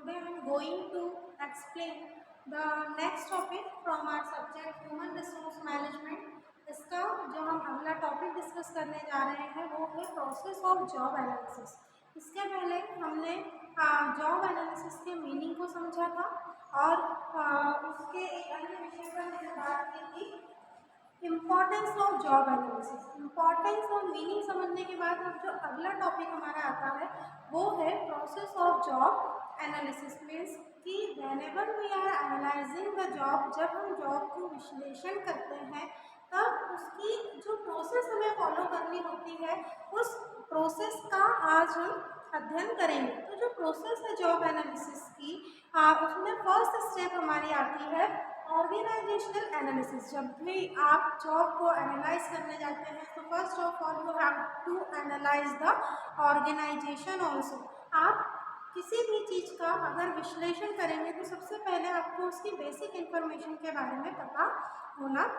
Today I am going to explain the next topic from our subject Human Resource Management. इसका जो हम अगला topic discuss करने जा रहे हैं वो है प्रोसेस ऑफ जॉब एनालिसिस। इसके पहले हमने जॉब एनालिसिस के मीनिंग को समझा था और उसके एक अन्य विषय पर मैंने बात की थी importance of job analysis. Importance और मीनिंग समझने के बाद अब जो अगला टॉपिक हमारा आता है वो है process of job analysis. Means कि whenever we are analysing the job, जब हम जॉब को विश्लेषण करते हैं तब उसकी जो प्रोसेस हमें फॉलो करनी होती है उस प्रोसेस का आज हम अध्ययन करेंगे। तो जो प्रोसेस है जॉब एनालिसिस की उसमें फर्स्ट स्टेप हमारी आती है ऑर्गेनाइजेशनल एनालिसिस। जब भी आप जॉब को एनालाइज करने जाते हैं तो first of all you have to analyse the organisation also. आप किसी भी चीज़ का अगर विश्लेषण करेंगे तो सबसे पहले आपको उसकी बेसिक इन्फॉर्मेशन के बारे में पता होना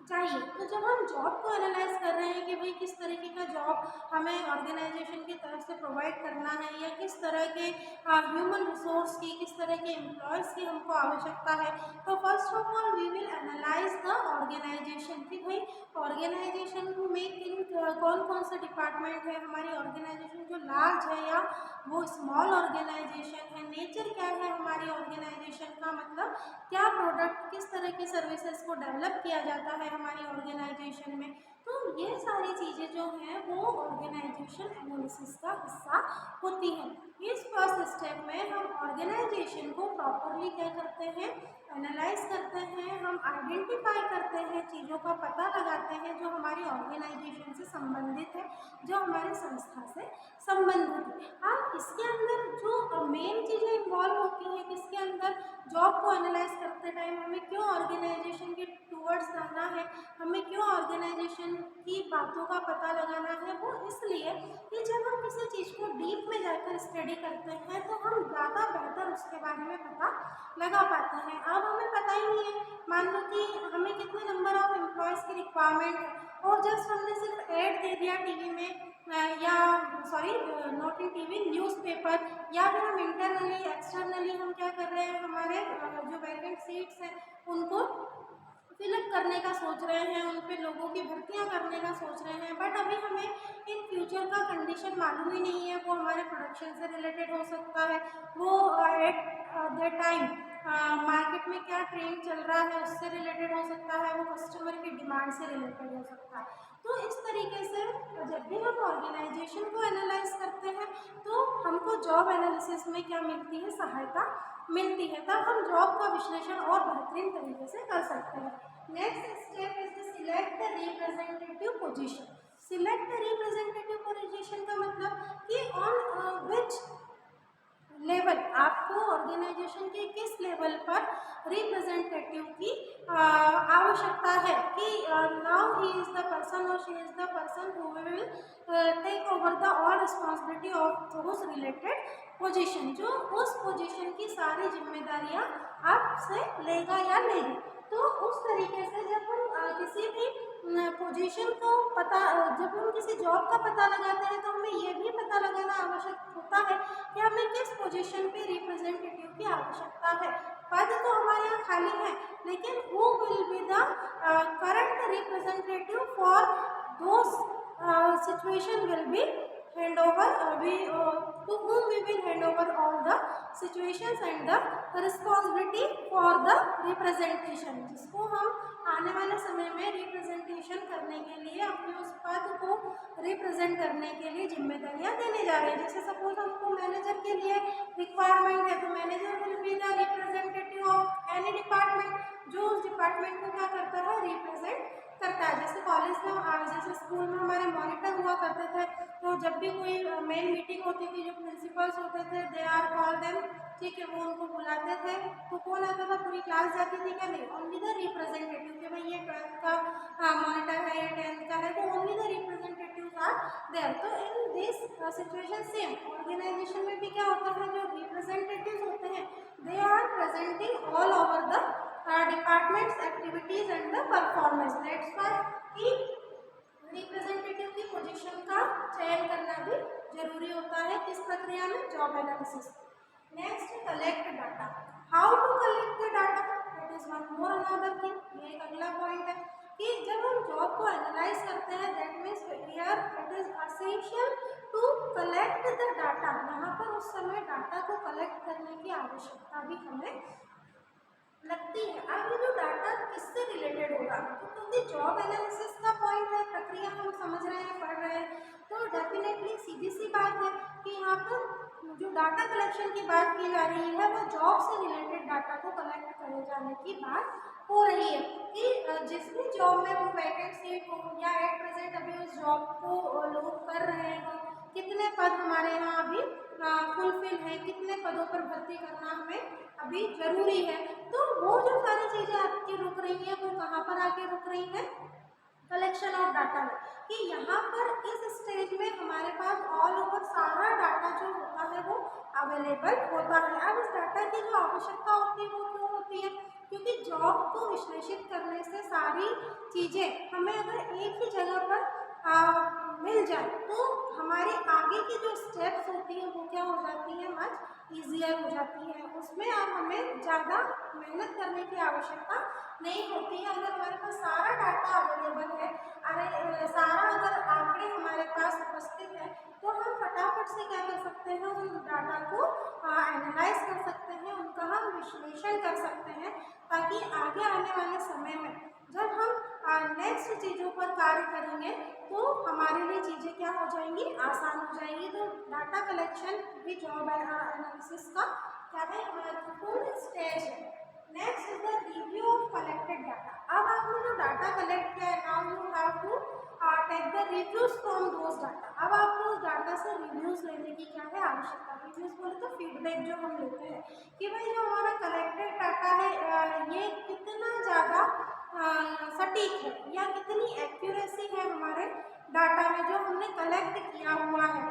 चाहिए। तो जब हम जॉब को एनालाइज कर रहे हैं कि भाई किस तरीके का जॉब हमें ऑर्गेनाइजेशन की तरफ से प्रोवाइड करना है या किस तरह के ह्यूमन रिसोर्स की, किस तरह के एम्प्लॉयज़ की हमको आवश्यकता है, तो first of all we will analyse the organisation कि भाई ऑर्गेनाइजेशन में किन कौन कौन सा डिपार्टमेंट है, हमारी ऑर्गेनाइजेशन जो लार्ज है या वो स्मॉल ऑर्गेनाइजेशन है, नेचर क्या है हमारी ऑर्गेनाइजेशन का, मतलब क्या प्रोडक्ट किस तरह की सर्विसेज को डेवलप किया जाता है हमारी ऑर्गेनाइजेशन में। तो ये सारी चीज़ें जो हैं वो ऑर्गेनाइजेशन एनालिसिस का हिस्सा होती हैं। इस फर्स्ट स्टेप में हम ऑर्गेनाइजेशन को प्रॉपरली क्या करते हैं, एनालाइज करते हैं, हम आइडेंटिफाई करते हैं, चीज़ों का पता लगाते हैं जो हमारी ऑर्गेनाइजेशन से संबंधित है, जो हमारी संस्था से संबंधित है। अब इसके अंदर जो मेन चीज़ें इन्वॉल्व होती हैं, किसके अंदर, जॉब को एनालाइज करते टाइम हमें क्यों ऑर्गेनाइजेशन के टूवर्ड्स जाना है, हमें क्यों ऑर्गेनाइजेशन की बातों का पता लगाना है, वो इसलिए कि जब हम किसी चीज़ को डीप में जाकर स्टडी करते हैं तो हम ज़्यादा बेहतर उसके बारे में पता लगा पाते हैं। अब हमें पता ही नहीं है, मान लो कि हमें कितने नंबर ऑफ एम्प्लॉयज़ की रिक्वायरमेंट है और जस्ट हमने सिर्फ ऐड दे दिया टीवी में या sorry not in TV, newspaper, या फिर हम इंटरनली एक्सटर्नली हम क्या कर रहे हैं, हमारे जो वैकेंट सीट्स हैं उनको फिलअप करने का सोच रहे हैं, उन पे लोगों की भर्तियां करने का सोच रहे हैं, बट अभी हमें इन फ्यूचर का कंडीशन मालूम ही नहीं है। वो हमारे प्रोडक्शन से रिलेटेड हो सकता है, वो एट द टाइम मार्केट में क्या ट्रेंड चल रहा है उससे रिलेटेड हो सकता है, वो कस्टमर की डिमांड से रिलेटेड हो सकता है। तो इस तरीके से जब भी हम ऑर्गेनाइजेशन को एनालाइज करते हैं तो हमको जॉब एनालिसिस में क्या मिलती है, सहायता मिलती है, तब हम जॉब का विश्लेषण और बेहतरीन तरीके से कर सकते हैं। Next step is the select the representative position. Select the representative position का मतलब कि ऑन विच लेवल आपको ऑर्गेनाइजेशन के किस लेवल पर रिप्रेजेंटेटिव की आवश्यकता है, कि now he is the person और she is the person who will take over the all responsibility of those related position, जो उस पोजीशन की सारी जिम्मेदारियां आपसे लेगा या लेगी। तो उस तरीके से जब हम किसी भी पोजीशन को पता जब हम किसी जॉब का पता लगाते हैं तो हमें ये भी पता लगाना आवश्यक होता है कि हमें किस पोजीशन पे रिप्रेजेंटेटिव की आवश्यकता है। पद तो हमारे यहाँ खाली है, लेकिन who will be the current representative for those situation will be hand over to whom we will hand over all the situations and the responsibility for the representation, जिसको हम आने वाले समय में रिप्रेजेंटेशन करने के लिए अपने उस पद को रिप्रेजेंट करने के लिए जिम्मेदारियां देने जा रहे हैं। जैसे सपोज हमको मैनेजर के लिए रिक्वायरमेंट है तो manager will be the representative of any department, जो उस डिपार्टमेंट को क्या करता है, रिप्रेजेंट करता है। जैसे कॉलेज में जैसे स्कूल में हमारे मॉनिटर हुआ करते थे, तो जब भी कोई मेन मीटिंग होती थी, जो प्रिंसिपल्स होते थे दे आर कॉल देम, ठीक है, वो उनको बुलाते थे, तो कौन आता था, पूरी क्लास जाती थी क्या, नहीं, ओनली द रिप्रेजेंटेटिव, कि भाई ये 12th का मॉनिटर है, ये 10th का है, तो only the representatives are there. तो in this situation same organisation में भी क्या होता है, जो रिप्रेजेंटेटिव्स होते हैं they are presenting all over the departments activities and the performance. That's why कि रिप्रेजेंटेटिव की पोजीशन का चयन करना भी जरूरी होता है किस प्रक्रिया में, job analysis. Next collect data. How to collect the data, that is one more another thing. ये एक अगला पॉइंट है कि जब हम जॉब को एनालाइज करते हैं, that means here it is essential to collect the data. यहाँ पर उस समय डाटा को कलेक्ट करने की आवश्यकता भी हमें लगती है। अब ये जो डाटा किससे रिलेटेड होगा, तो क्योंकि जॉब एनालिसिस का पॉइंट है, प्रक्रिया हम समझ रहे हैं, पढ़ रहे हैं, तो डेफिनेटली सीधी सी बात है कि यहाँ पर जो डाटा कलेक्शन की बात की जा रही है वो जॉब से रिलेटेड डाटा को कलेक्ट करे जाने की बात हो रही है कि जिस भी जॉब में वो वैकेंसी हो या एट प्रेजेंट अभी उस जॉब को लोग कर रहे हो, कितने पद हमारे यहाँ अभी फुलफिल है, कितने पदों पर भर्ती करना हमें अभी जरूरी है। तो वो जो सारी चीजें आपकी रुक रही हैं वो कहाँ पर आके रुक रही हैं, कलेक्शन ऑफ डाटा में। कि यहाँ पर इस स्टेज में हमारे पास ऑल ओवर सारा डाटा जो होता है वो अवेलेबल होता है। अब इस डाटा की जो आवश्यकता होती है वो क्यों होती है, क्योंकि जॉब को विश्लेषित करने से सारी चीज़ें हमें अगर एक ही जगह पर मिल जाए तो हमारे आगे की जो स्टेप्स होती हैं वो क्या हो जाती है, मच ईजियर हो जाती है। उसमें अब हमें ज़्यादा मेहनत करने की आवश्यकता नहीं होती है। अगर हमारे पास सारा डाटा अवेलेबल है, अरे सारा अगर आंकड़े हमारे पास उपस्थित है, तो हम फटाफट से क्या कर सकते हैं, उन डाटा को एनालाइज कर सकते हैं, उनका हम विश्लेषण कर सकते हैं, ताकि आगे आने वाले समय में जब हम नेक्स्ट चीज़ों पर कार्य करेंगे तो हमारे लिए चीज़ें क्या हो जाएंगी, आसान हो जाएंगी। तो डाटा कलेक्शन भी जॉब एनालिसिस का क्या है, महत्वपूर्ण स्टेज है। Next is the review of collected data. अब आपने जो डाटा कलेक्ट किया है, now you have to take the reviews from those data. अब आपको उस डाटा से रिव्यूज लेने की क्या है, आवश्यकता। रिव्यूज बोले तो फीडबैक जो हम लेते हैं कि भाई जो हमारा कलेक्टेड डाटा है ये कितना ज़्यादा सटीक है या कितनी एक्यूरेसी है हमारे डाटा में जो हमने कलेक्ट किया हुआ है।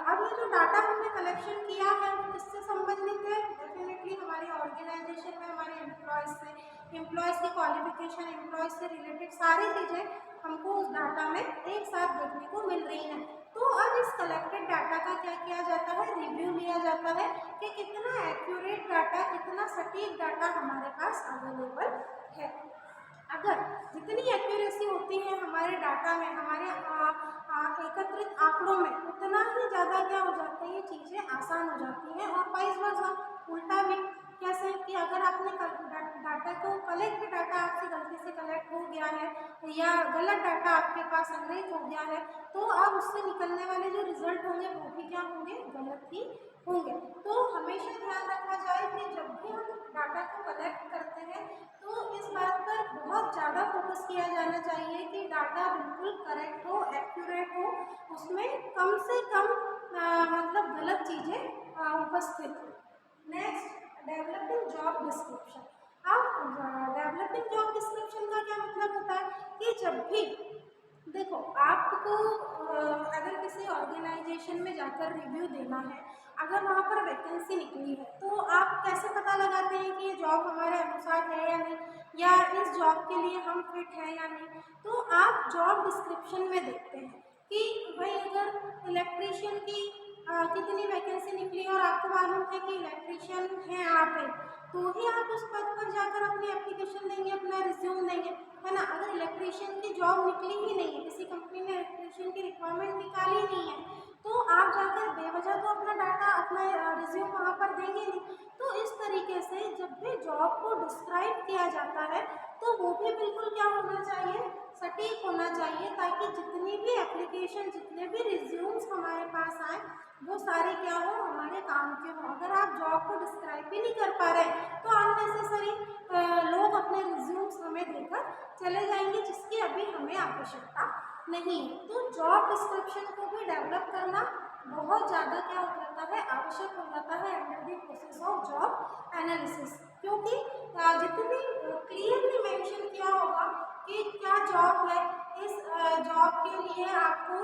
अब ये जो डाटा हमने कलेक्शन किया है वो किससे संबंधित है, डेफिनेटली हमारी ऑर्गेनाइजेशन में हमारे एम्प्लॉयज़ से, एम्प्लॉयज़ की क्वालिफिकेशन, एम्प्लॉयज़ से रिलेटेड सारी चीज़ें हमको उस डाटा में एक साथ देखने को मिल रही हैं। तो अब इस कलेक्टेड डाटा का क्या किया जाता है, रिव्यू लिया जाता है कि कितना एक्यूरेट डाटा, कितना सटीक डाटा हमारे पास अवेलेबल है। अगर जितनी एक्यूरेसी होती है हमारे डाटा में, हमारे एकत्रित आंकड़ों में, उतना ही ज़्यादा क्या हो जाती है, चीज़ें आसान हो जाती हैं। और वाइस वर्सा, उल्टा भी कैसे कि अगर आपने डाटा को कलेक्ट डाटा आपसे गलती से कलेक्ट हो गया है या गलत डाटा आपके पास संग्रहित हो गया है, तो अब उससे निकलने वाले जो रिजल्ट होंगे वो भी क्या होंगे, गलत ही होंगे। तो हमेशा ध्यान रखा जाए कि जब भी हम डाटा को कलेक्ट करते हैं तो इस बात पर बहुत ज़्यादा फोकस किया जाना चाहिए कि डाटा बिल्कुल करेक्ट हो, एक्यूरेट हो, उसमें कम से कम मतलब गलत चीज़ें उपस्थित हो। Next, developing job description. अब डेवलपिंग जॉब डिस्क्रिप्शन का क्या मतलब होता है कि जब भी देखो आपको अगर किसी ऑर्गेनाइजेशन में जाकर रिव्यू देना है, अगर वहाँ पर वैकेंसी निकली है तो आप कैसे पता लगाते हैं कि ये जॉब हमारे अनुसार है या नहीं, या इस जॉब के लिए हम फिट हैं या नहीं। तो आप जॉब डिस्क्रिप्शन में देखते हैं कि भाई अगर इलेक्ट्रीशियन की कितनी वैकेंसी निकली और आपको मालूम है कि इलेक्ट्रीशियन हैं आप हैं, तो ही आप उस पद पर जाकर अपनी एप्लीकेशन देंगे, अपना रिज्यूम देंगे, है ना। अगर इलेक्ट्रीशियन की जॉब निकली ही नहीं है, किसी कंपनी ने इलेक्ट्रीशियन की रिक्वायरमेंट निकाली नहीं है, तो आप जाकर बेवजह तो अपना डाटा, अपना रिज्यूम वहाँ पर देंगे नहीं। तो इस तरीके से जब भी जॉब को डिस्क्राइब किया जाता है तो वो भी बिल्कुल क्या होना चाहिए, सटीक होना चाहिए, ताकि जितनी भी एप्लीकेशन, जितने भी रिज्यूम्स हमारे पास आए वो सारे क्या हो, हमारे काम के हो। अगर आप जॉब को डिस्क्राइब ही नहीं कर पा रहे तो अननेसेसरी लोग अपने रिज्यूम्स हमें देकर चले जाएंगे, जिसकी अभी हमें आवश्यकता नहीं है। तो जॉब डिस्क्रिप्शन को भी डेवलप करना बहुत ज़्यादा क्या हो जाता है, आवश्यक हो जाता है under the process of job analysis. क्योंकि जितनी क्लियरली मेंशन किया होगा कि क्या जॉब है, इस जॉब के लिए आपको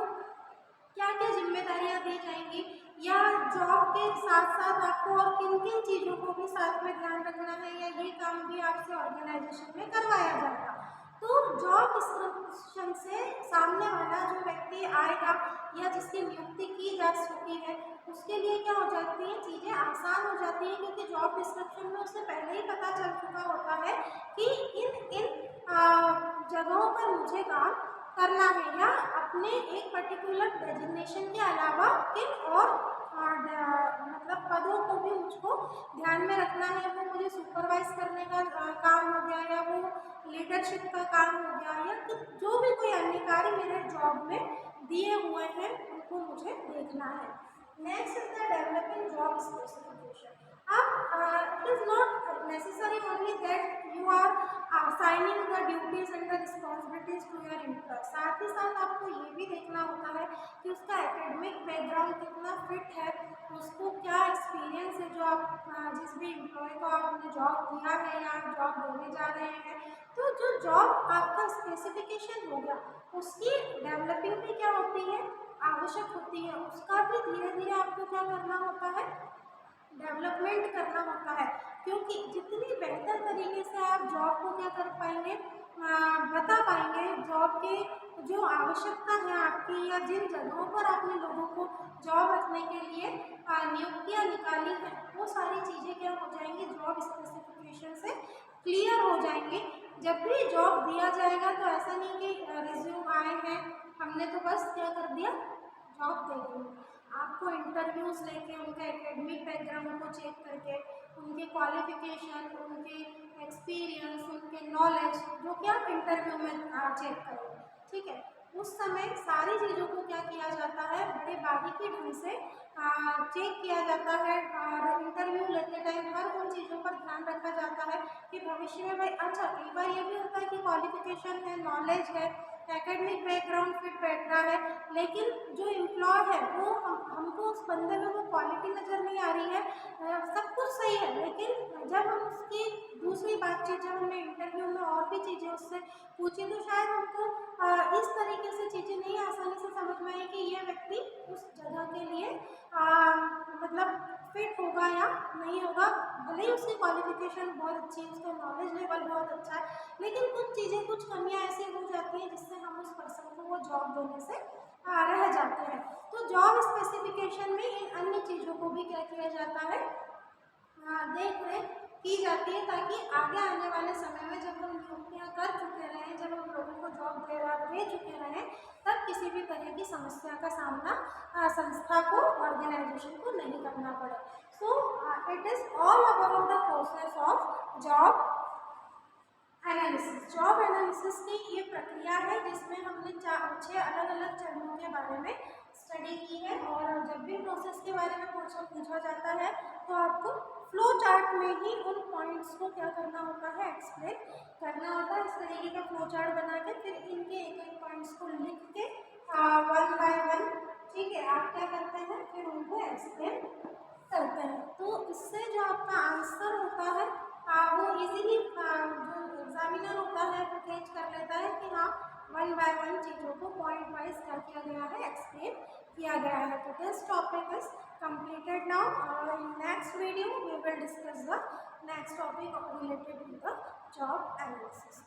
क्या क्या जिम्मेदारियां दी जाएंगी, या जॉब के साथ साथ आपको और किन किन चीज़ों को भी साथ में ध्यान रखना है, या ये काम भी आपसे ऑर्गेनाइजेशन में करवाया जाएगा। तो जॉब डिस्क्रिप्शन से सामने वाला जो व्यक्ति आएगा या जिसकी नियुक्ति की जा चुकी है उसके लिए क्या हो जाती है, चीज़ें आसान हो जाती जॉब डिस्क्रिप्शन में उसे पहले ही पता चल चुका होता है कि इन इन जगहों पर मुझे काम करना है, या अपने एक पर्टिकुलर डेजिग्नेशन के अलावा किन और मतलब पदों को भी मुझको ध्यान में रखना है। वो मुझे सुपरवाइज करने का काम हो गया, या वो लीडरशिप का काम हो गया, या तो जो भी कोई अन्य कार्य मेरे जॉब में दिए हुए हैं उनको मुझे देखना है। Next is the developing job specification. अब it is not necessary only that you are assigning the duties and the responsibilities to your employer, साथ ही साथ आपको ये भी देखना होता है कि उसका एकेडमिक बैकग्राउंड कितना फिट है, उसको क्या एक्सपीरियंस है। जो आप जिस भी एम्प्लॉय को आपने जॉब दिया है या जॉब देने जा रहे हैं, तो जो जॉब आपका स्पेसिफिकेशन हो गया उसकी डेवलपिंग भी क्या होती है, आवश्यक होती है। उसका भी धीरे धीरे आपको क्या करना होता है, डेवलपमेंट करना होता है, क्योंकि जितनी बेहतर तरीके से आप जॉब को क्या कर पाएंगे, बता पाएंगे, जॉब के जो आवश्यकता है आपकी, या जिन जगहों पर आपने लोगों को जॉब रखने के लिए नियुक्तियां निकाली हैं, वो सारी चीज़ें क्या हो जाएंगी, जॉब स्पेसिफिकेशन से क्लियर हो जाएंगे। जब भी जॉब दिया जाएगा तो ऐसा नहीं कि रिज्यूम आए हैं हमने तो बस क्या कर दिया, जॉब दे दी। आपको इंटरव्यूज लेके उनका एकेडमिक बैकग्राउंड को चेक करके, उनके क्वालिफिकेशन, उनके एक्सपीरियंस, उनके नॉलेज, जो कि आप इंटरव्यू में चेक करोगे, ठीक है। उस समय सारी चीज़ों को क्या किया जाता है, बड़े बारीकी ढंग से चेक किया जाता है, और इंटरव्यू लेते टाइम हर उन चीज़ों पर ध्यान रखा जाता है कि भविष्य में भाई, अच्छा कई बार ये भी होता है कि क्वालिफिकेशन है, नॉलेज है, एकेडमिक बैकग्राउंड फिट बैठ रहा है, लेकिन जो एम्प्लॉय है वो हमको उस बंदे में वो क्वालिटी नज़र नहीं आ रही है, सब कुछ सही है, लेकिन जब हम उसकी दूसरी बातचीत, जब हमने इंटरव्यू में और भी चीज़ें उससे पूछी, तो शायद हमको इस तरीके से चीज़ें नहीं आसानी से समझ में आई कि ये व्यक्ति उस जगह के लिए मतलब फिट होगा या नहीं होगा। भले ही उसकी क्वालिफिकेशन बहुत अच्छी है, उसका नॉलेज लेवल बहुत अच्छा है, लेकिन कुछ चीज़ें, कुछ कमियां ऐसी हो जाती हैं जिससे हम उस पर्सन को वो जॉब देने से रह जाते हैं। तो जॉब स्पेसिफिकेशन में इन अन्य चीज़ों को भी क्या किया जाता है, देख रेख की जाती है, ताकि आगे आने वाले समय में जब हम नियुक्तियाँ कर चुके रहें, जब हम लोगों को जॉब दे चुके रहें, तब किसी भी तरह की समस्या का सामना संस्था को, ऑर्गेनाइजेशन को नहीं करना पड़े। So it is all about the process of job analysis. Job analysis की ये प्रक्रिया है जिसमें हमने 6 अलग अलग चरणों के बारे में स्टडी की है, और जब भी प्रोसेस के बारे में पूछा जाता है तो आपको फ्लो चार्ट में ही उन पॉइंट्स को क्या करना होता है, एक्सप्लेन करना होता है। इस तरीके का फ्लो चार्ट बना के फिर इनके एक एक पॉइंट्स को लिख के वन बाय वन, ठीक है, आप क्या करते हैं, फिर उनको एक्सप्लेन करते हैं। तो इससे जो आपका आंसर होता है वो इजीली जो एग्जामिनर होता है वो कैच कर लेता है कि हाँ, वन बाय वन चीज़ों को पॉइंट वाइज क्या किया गया है, एक्सप्लेन किया गया है। तो this topic is completed now. In next video we will discuss the next topic related to the job analysis.